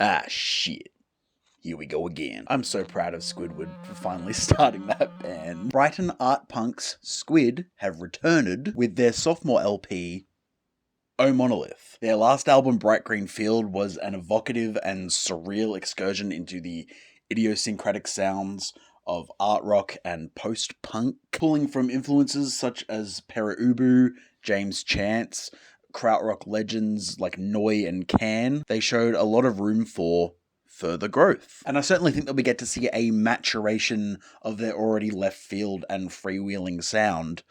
Ah, shit. Here we go again. I'm so proud of Squidward for finally starting that band. Brighton art punks Squid have returned with their sophomore LP, Monolith. Their last album, Bright Green Field, was an evocative and surreal excursion into the idiosyncratic sounds of art rock and post-punk, pulling from influences such as Pere Ubu, James Chance, krautrock legends like Noi and Can. They showed a lot of room for further growth. And I certainly think that we get to see a maturation of their already left field and freewheeling sound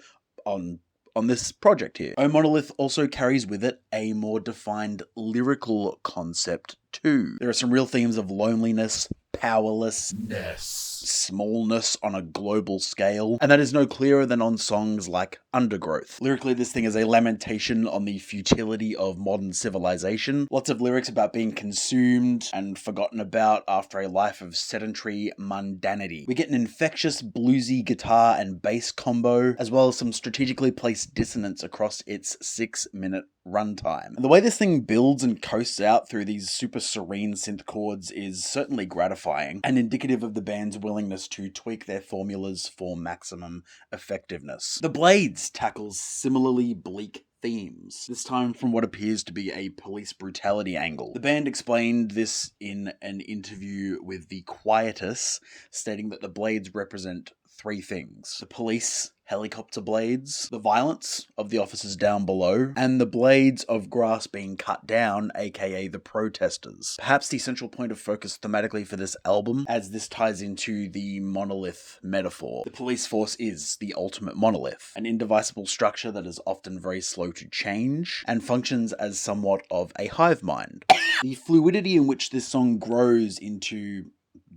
on this project here. Monolith also carries with it a more defined lyrical concept too. There are some real themes of loneliness, powerlessness, smallness on a global scale, and that is no clearer than on songs like Undergrowth. Lyrically, this thing is a lamentation on the futility of modern civilization. Lots of lyrics about being consumed and forgotten about after a life of sedentary mundanity. We get an infectious bluesy guitar and bass combo, as well as some strategically placed dissonance across its 6-minute runtime. And the way this thing builds and coasts out through these super serene synth chords is certainly gratifying and indicative of the band's willingness to tweak their formulas for maximum effectiveness. The Blades tackles similarly bleak themes, this time from what appears to be a police brutality angle. The band explained this in an interview with The Quietus, stating that the Blades represent 3 things: the police helicopter blades, the violence of the officers down below, and the blades of grass being cut down, aka the protesters. Perhaps the central point of focus thematically for this album, as this ties into the monolith metaphor. The police force is the ultimate monolith, an indivisible structure that is often very slow to change, and functions as somewhat of a hive mind. The fluidity in which this song grows into,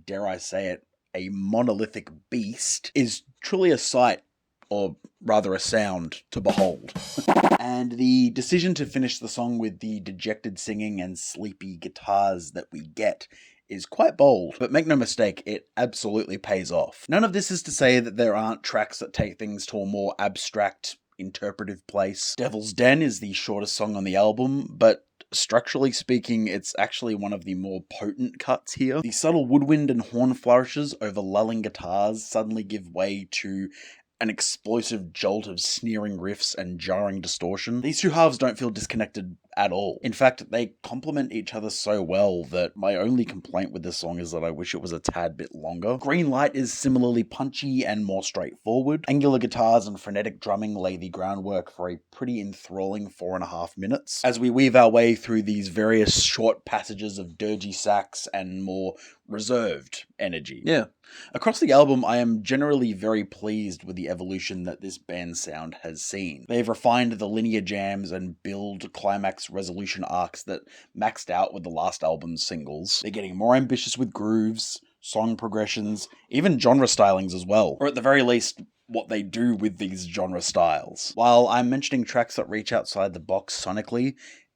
dare I say it, a monolithic beast is truly a sight, or rather a sound, to behold. And the decision to finish the song with the dejected singing and sleepy guitars that we get is quite bold, but make no mistake, it absolutely pays off. None of this is to say that there aren't tracks that take things to a more abstract, interpretive place. Devil's Den is the shortest song on the album, but structurally speaking, it's actually one of the more potent cuts here. The subtle woodwind and horn flourishes over lulling guitars suddenly give way to an explosive jolt of sneering riffs and jarring distortion. These two halves don't feel disconnected at all. In fact, they complement each other so well that my only complaint with this song is that I wish it was a tad bit longer. Green Light is similarly punchy and more straightforward. Angular guitars and frenetic drumming lay the groundwork for a pretty enthralling 4.5 minutes, as we weave our way through these various short passages of dirgy sax and more reserved energy. Yeah. Across the album, I am generally very pleased with the evolution that this band's sound has seen. They've refined the linear jams and build climax resolution arcs that maxed out with the last album's singles. They're getting more ambitious with grooves, song progressions, even genre stylings as well. Or at the very least, what they do with these genre styles. While I'm mentioning tracks that reach outside the box sonically,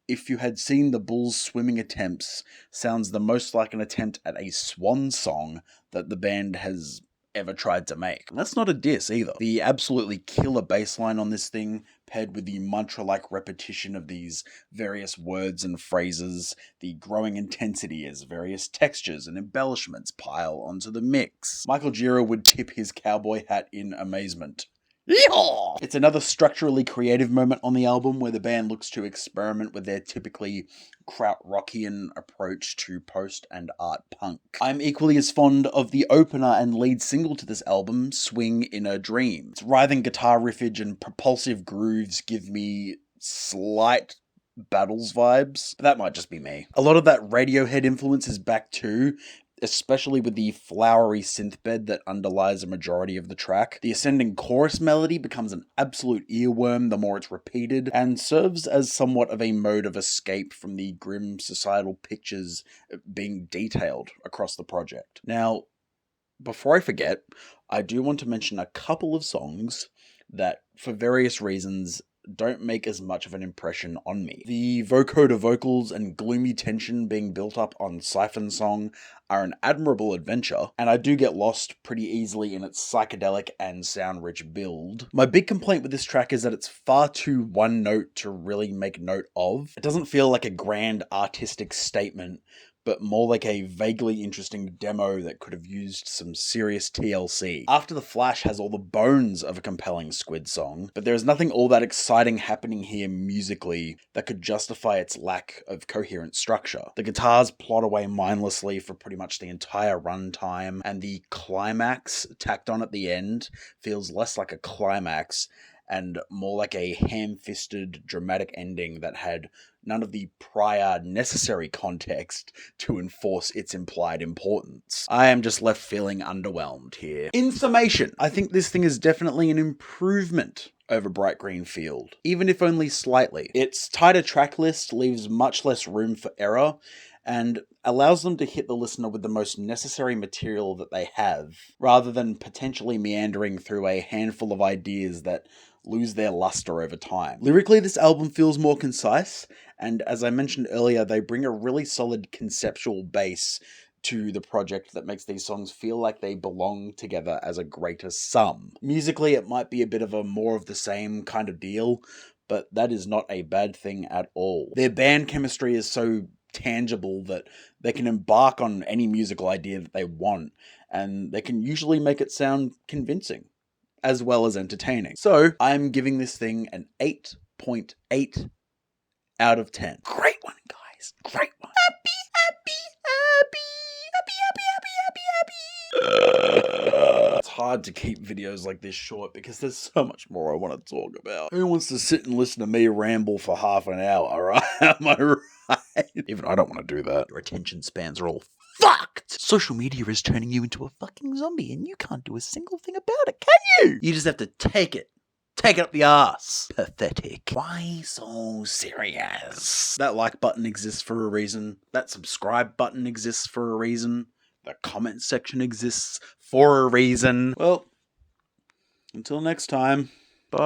If You Had Seen the Bull's Swimming Attempts sounds the most like an attempt at a swan song that the band has ever tried to make. And that's not a diss either. The absolutely killer bass line on this thing, paired with the mantra-like repetition of these various words and phrases, the growing intensity as various textures and embellishments pile onto the mix. Michael Gira would tip his cowboy hat in amazement. Yeehaw! It's another structurally creative moment on the album where the band looks to experiment with their typically krautrockian approach to post and art punk. I'm equally as fond of the opener and lead single to this album, Swing in a Dream. Its writhing guitar riffage and propulsive grooves give me slight Battles vibes, but that might just be me. A lot of that Radiohead influence is back too, especially with the flowery synth bed that underlies a majority of the track. The ascending chorus melody becomes an absolute earworm the more it's repeated, and serves as somewhat of a mode of escape from the grim societal pictures being detailed across the project. Now, before I forget, I do want to mention a couple of songs that, for various reasons, don't make as much of an impression on me. The vocoder vocals and gloomy tension being built up on Siphon Song are an admirable adventure, and I do get lost pretty easily in its psychedelic and sound-rich build. My big complaint with this track is that it's far too one note to really make note of. It doesn't feel like a grand artistic statement, but but more like a vaguely interesting demo that could have used some serious TLC. After the Flash has all the bones of a compelling Squid song, but there's nothing all that exciting happening here musically that could justify its lack of coherent structure. The guitars plod away mindlessly for pretty much the entire runtime, and the climax tacked on at the end feels less like a climax and more like a ham-fisted dramatic ending that had none of the prior necessary context to enforce its implied importance. I am just left feeling underwhelmed here. In summation, I think this thing is definitely an improvement over Bright Green Field, even if only slightly. Its tighter track list leaves much less room for error, and allows them to hit the listener with the most necessary material that they have, rather than potentially meandering through a handful of ideas that lose their luster over time. Lyrically, this album feels more concise, and as I mentioned earlier, they bring a really solid conceptual base to the project that makes these songs feel like they belong together as a greater sum. Musically, it might be a bit of a more of the same kind of deal, but that is not a bad thing at all. Their band chemistry is so tangible that they can embark on any musical idea that they want, and they can usually make it sound convincing, as well as entertaining. So, I'm giving this thing an 8.8 out of 10. Great one, guys. Great one. It's hard to keep videos like this short because there's so much more I want to talk about. Who wants to sit and listen to me ramble for half an hour, right? Am I right? Even I don't want to do that. Your attention spans are all fucked. Social media is turning you into a fucking zombie and you can't do a single thing about it, can you? You just have to take it. Take it up the arse. Pathetic. Why so serious? That like button exists for a reason. That subscribe button exists for a reason. The comment section exists for a reason. Well, until next time. Bye.